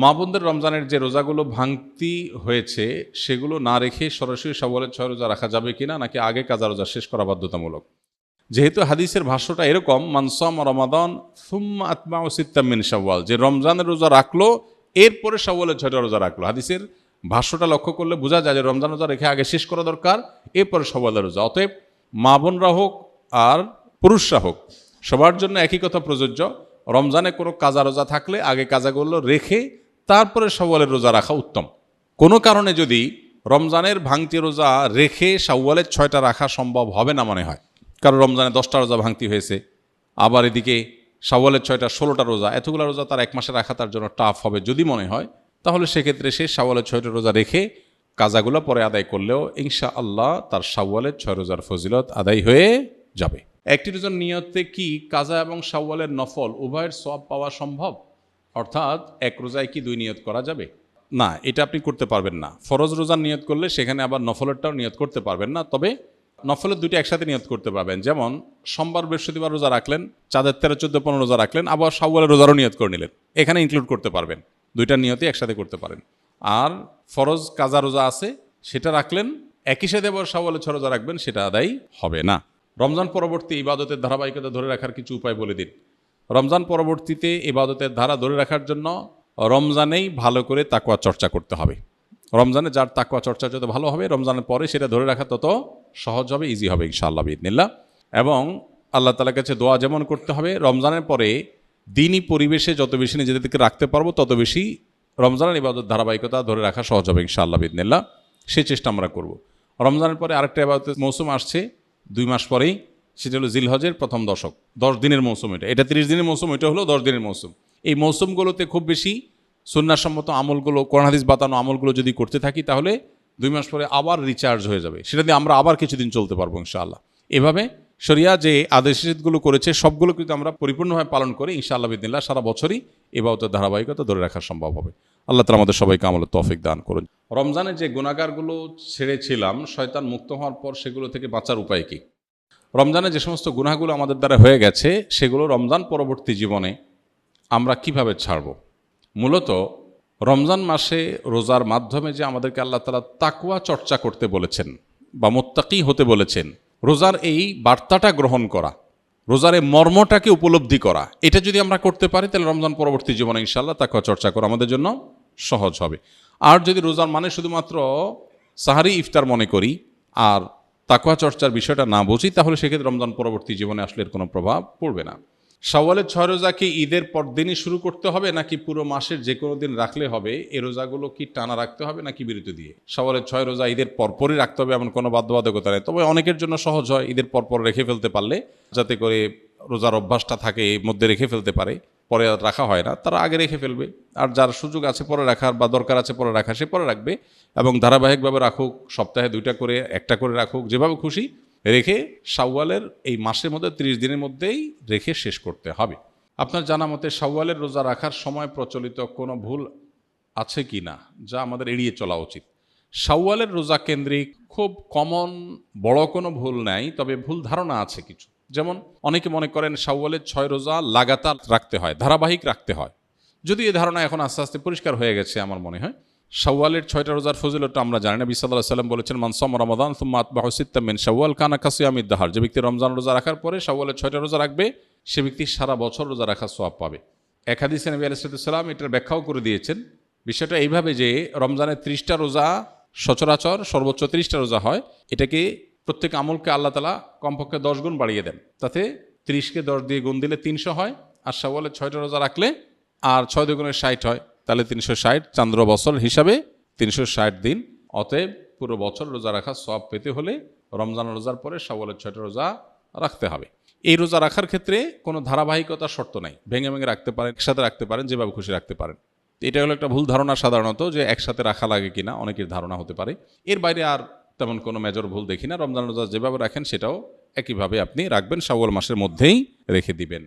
মা বোনদের রমজানের যে রোজাগুলো ভাঙতি হয়েছে সেগুলো না রেখে সরাসরি শাওয়ালের 6 রোজা রাখা যাবে কিনা, নাকি আগে কাজা রোজা শেষ করা বাধ্যতামূলক? যেহেতু হাদিসের ভাষ্যটা এরকম, মান সামা রমাদান সুম্মা আতবাউ সিত্তাম মিন শাওয়াল, যে রমজানের রোজা রাখলো এরপরে শাওয়ালের 6টা রোজা রাখলো, হাদিসের ভাষ্যটা লক্ষ্য করলে বোঝা যায় যে রমজান রোজা রেখে আগে শেষ করা দরকার, এরপরে শাওয়ালের রোজা। অতএব মা বোনরা হোক আর পুরুষরা হোক সবার জন্য একই কথা প্রযোজ্য। রমজানে কোনো কাজা রোজা থাকলে আগে কাজাগুলো রেখে তারপরে শাওয়ালের রোজা রাখা উত্তম। কোনো কারণে যদি রমজানের ভাঙতি রোজা রেখে শাওয়ালের 6টা রাখা সম্ভব হবে না মনে হয়, কারণ রমজানে 10টা রোজা ভাঙতি হয়েছে, আবার এদিকে শাওয়ালের 6টা 16টা রোজা, এতগুলো রোজা তার এক মাসে রাখা তার জন্য টাফ হবে যদি মনে হয়, তাহলে সেক্ষেত্রে সে শাওয়ালের 6টা রোজা রেখে কাজাগুলো পরে আদায় করলেও ইনশাআল্লাহ তার শাওয়ালের 6 রোজার ফজিলত আদায় হয়ে যাবে। একটি রোজার নিয়তে কি কাজা এবং শাওয়ালের নফল উভয়ের সওয়াব পাওয়া সম্ভব? অর্থাৎ এক রোজায় কি 2 নিয়ত করা যাবে? না, এটা আপনি করতে পারবেন না। ফরজ রোজার নিয়ত করলে সেখানে আবার নফলেরটাও নিয়ত করতে পারবেন না, তবে নফলের 2টি একসাথে নিয়ত করতে পারবেন। যেমন সোমবার বৃহস্পতিবার রোজা রাখলেন, চাঁদের 13, 14, 15 রোজা রাখলেন, আবার শাওয়ালের রোজারও নিয়ত করে নিলেন, এখানে ইনক্লুড করতে পারবেন, 2টা নিয়তই একসাথে করতে পারেন। আর ফরজ কাজা রোজা আছে সেটা রাখলেন, একই সাথে আবার শাওয়ালের 6 রোজা রাখবেন, সেটা আদায় হবে না। রমজান পরবর্তী ইবাদতের ধারাবাহিকতা ধরে রাখার কিছু উপায় বলে দিন। রমজান পরবর্তীতে ইবাদতের ধারা ধরে রাখার জন্য রমজানেই ভালো করে তাকওয়া চর্চা করতে হবে। রমজানে যার তাকওয়া চর্চা যত ভালো হবে, রমজানের পরে সেটা ধরে রাখা তত সহজ হবে, ইজি হবে ইনশাআল্লাহ বিইذনিল্লাহ। এবং আল্লাহ তাআলার কাছে দোয়া যেমন করতে হবে, রমজানের পরে দিনই পরিবেশে যত বেশি নিজেদেরকে রাখতে পারবো তত বেশি রমজানের ইবাদত ধারাবাহিকতা ধরে রাখা সহজ হবে ইনশাআল্লাহ বিইذনিল্লাহ। সেই চেষ্টা আমরা করব। রমজানের পরে আরেকটা ইবাদতের মৌসুম আসছে 2 মাস পরেই, সেটা হলো জিলহজের প্রথম দশক, 10 দিনের মৌসুম। এটা 30 দিনের মৌসুম, এটা হলো 10 দিনের মৌসুম। এই মৌসুমগুলোতে খুব বেশি সুন্নাহসম্মত আমলগুলো, কোরআন হাদিস বাতানো আমলগুলো যদি করতে থাকি তাহলে 2 মাস পরে আবার রিচার্জ হয়ে যাবে, সেটা দিয়ে আমরা আবার কিছুদিন চলতে পারবো ইনশাআল্লাহ। এভাবে শরিয়া যে আদেশগুলো করেছে সবগুলো কিন্তু আমরা পরিপূর্ণভাবে পালন করি ইনশাআল্লাহ বিইذনিল্লাহ, সারা বছরই ইবাদতের ধারাবাহিকতা ধরে রাখা সম্ভব হবে। আল্লাহ তাআলা আমাদের সবাইকে আমলের তৌফিক দান করুন। রমজানে যে গুনাহগারগুলো ছেড়েছিলাম শয়তান মুক্ত হওয়ার পর সেগুলো থেকে বাঁচার উপায় কি? রমজানে যে সমস্ত গুনাহগুলো আমাদের দ্বারা হয়ে গেছে সেগুলো রমজান পরবর্তী জীবনে আমরা কিভাবে ছাড়ব? মূলত রমজান মাসে রোজার মাধ্যমে যে আমাদেরকে আল্লাহ তাআলা তাকওয়া চর্চা করতে বলেছেন বা মুত্তাকি হতে বলেছেন, রোজার এই বার্তাটা গ্রহণ করা, রোজার এই মর্মটাকে উপলব্ধি করা, এটা যদি আমরা করতে পারি তাহলে রমজান পরবর্তী জীবনে ইনশাআল্লাহ তাকওয়া চর্চা করা আমাদের জন্য সহজ হবে। আর যদি রোজার মানে শুধুমাত্র সাহারি ইফতার মনে করি আর তাকওয়া চর্চার বিষয়টা না বুঝি, তাহলে সেক্ষেত্রে রমজান পরবর্তী জীবনে আসলে এর কোনো প্রভাব পড়বে না। শাওয়ালের 6 রোজা কি ঈদের পরদিনই শুরু করতে হবে, নাকি পুরো মাসের যে কোনো দিন রাখলে হবে? এই রোজাগুলো কি টানা রাখতে হবে নাকি বিরতি দিয়ে? শাওয়ালের 6 রোজা ঈদের পরপরই রাখতে হবে এমন কোনো বাধ্যবাধকতা নেই, তবে অনেকের জন্য সহজ হয় ঈদের পরপর রেখে ফেলতে পারলে, যাতে করে রোজার অভ্যাসটা থাকে, এর মধ্যে রেখে ফেলতে পারে, পরে আর রাখা হয় না, তারা আগে রেখে ফেলবে। আর যার সুযোগ আছে পরে রাখার বা দরকার আছে পরে রাখা, সে পরে রাখবে এবং ধারাবাহিকভাবে রাখুক, সপ্তাহে 2টা করে 1টা করে রাখুক, যেভাবে খুশি রেখে শাওয়ালের এই মাসের মধ্যে 30 দিনের মধ্যেই রেখে শেষ করতে হবে। আপনার জানা মতে শাওয়ালের রোজা রাখার সময় প্রচলিত কোনো ভুল আছে কি না যা আমাদের এড়িয়ে চলা উচিত? শাওয়ালের রোজা কেন্দ্রিক খুব কমন বড় কোনো ভুল নাই, তবে ভুল ধারণা আছে কিছু। যেমন অনেকে মনে করেন শাওয়ালের 6 রোজা লাগাতার রাখতে হয়, ধারাবাহিক রাখতে হয়। যদি এই ধারণা এখন আস্তে আস্তে পরিষ্কার হয়ে গেছে আমার মনে হয়। শাওয়ালের 6টা রোজার ফজিলতটা আমরা জানি। নবী সাল্লাল্লাহু আলাইহি ওয়াসাল্লাম বলেছেন, মান সামা রমাদান সুম্মা আতবাহু সিত্তাম মিন শাওয়াল কানা কাসিয়ামিদ দাহর। যে ব্যক্তি রমজান রোজা রাখার পরে শাওয়ালের 6টা রোজা রাখবে সে ব্যক্তি সারা বছর রোজা রাখার সওয়াব পাবে। এক হাদিসে নবী আলাইহিস সালাম এটার ব্যাখ্যাও করে দিয়েছেন। বিষয়টা এইভাবে যে রমজানের 30টা রোজা সচরাচর সর্বোচ্চ 30টা রোজা হয়, এটাকে প্রত্যেক আমলকে আল্লাহ তাআলা কমপক্ষে 10 গুণ বাড়িয়ে দেন, তাতে 30কে 10 দিয়ে গুণ দিলে 300 হয়, আর শাওয়ালের 6টা রোজা রাখলে আর 6 দুগুণে 60 হয়, তাহলে 360 চান্দ্র বছর হিসাবে 360 দিন। অতএব পুরো বছর রোজা রাখার সওয়াব পেতে হলে রমজান রোজার পরে শাওয়ালের 6টা রোজা রাখতে হবে। এই রোজা রাখার ক্ষেত্রে কোনো ধারাবাহিকতার শর্ত নাই, ভেঙে ভেঙে রাখতে পারেন, একসাথে রাখতে পারেন, যেভাবে খুশি রাখতে পারেন। এটা হলো একটা ভুল ধারণা সাধারণত, যে একসাথে রাখা লাগে কিনা অনেকের ধারণা হতে পারে। এর বাইরে আর তেমন কোনো মেজর ভুল দেখি না। রমজান রোজা যেভাবে রাখেন সেটাও একইভাবে আপনি রাখবেন, শাওয়াল মাসের মধ্যেই রেখে দিবেন।